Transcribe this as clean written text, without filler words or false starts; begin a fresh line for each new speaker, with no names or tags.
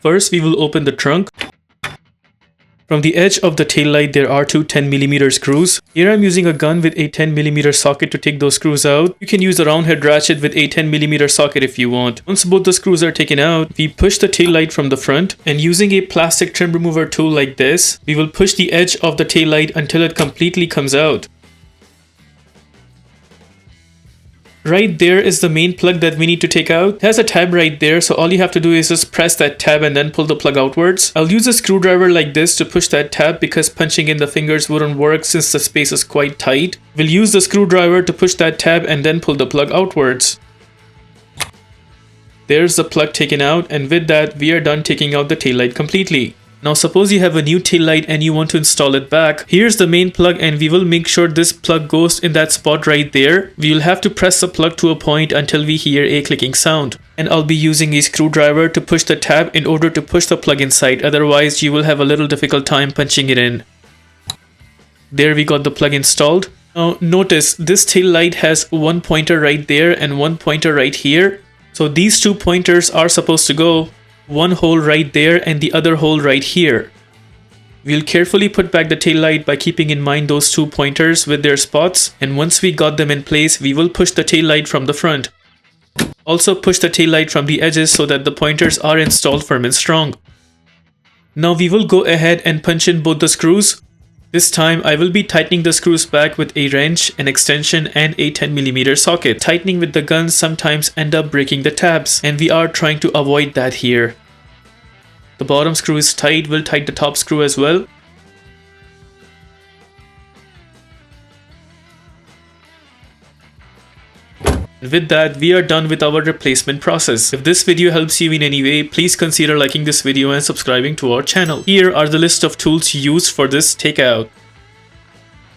First, we will open the trunk. From the edge of the taillight, there are two 10mm screws. Here I'm using a gun with a 10mm socket to take those screws out. You can use a round head ratchet with a 10mm socket if you want. Once both the screws are taken out, we push the taillight from the front, and using a plastic trim remover tool like this, we will push the edge of the taillight until it completely comes out. Right there is the main plug that we need to take out. It has a tab right there, so all you have to do is just press that tab and then pull the plug outwards. I'll use a screwdriver like this to push that tab because punching in the fingers wouldn't work since the space is quite tight. We'll use the screwdriver to push that tab and then pull the plug outwards. There's the plug taken out, and with that we are done taking out the taillight completely. Now suppose you have a new taillight and you want to install it back. Here's the main plug, and we will make sure this plug goes in that spot right there. We will have to press the plug to a point until we hear a clicking sound. And I'll be using a screwdriver to push the tab in order to push the plug inside, otherwise you will have a little difficult time punching it in. There we got the plug installed. Now notice this taillight has one pointer right there and one pointer right here. So these two pointers are supposed to go one hole right there and the other hole right here. We'll carefully put back the taillight by keeping in mind those two pointers with their spots, and once we got them in place, we will push the taillight from the front. Also push the taillight from the edges so that the pointers are installed firm and strong. Now we will go ahead and punch in both the screws. This time I will be tightening the screws back with a wrench, an extension and a 10mm socket. Tightening with the gun sometimes end up breaking the tabs, and we are trying to avoid that here. The bottom screw is tight, we'll tighten the top screw as well. With that, we are done with our replacement process. If this video helps you in any way, please consider liking this video and subscribing to our channel. Here are the list of tools used for this takeout.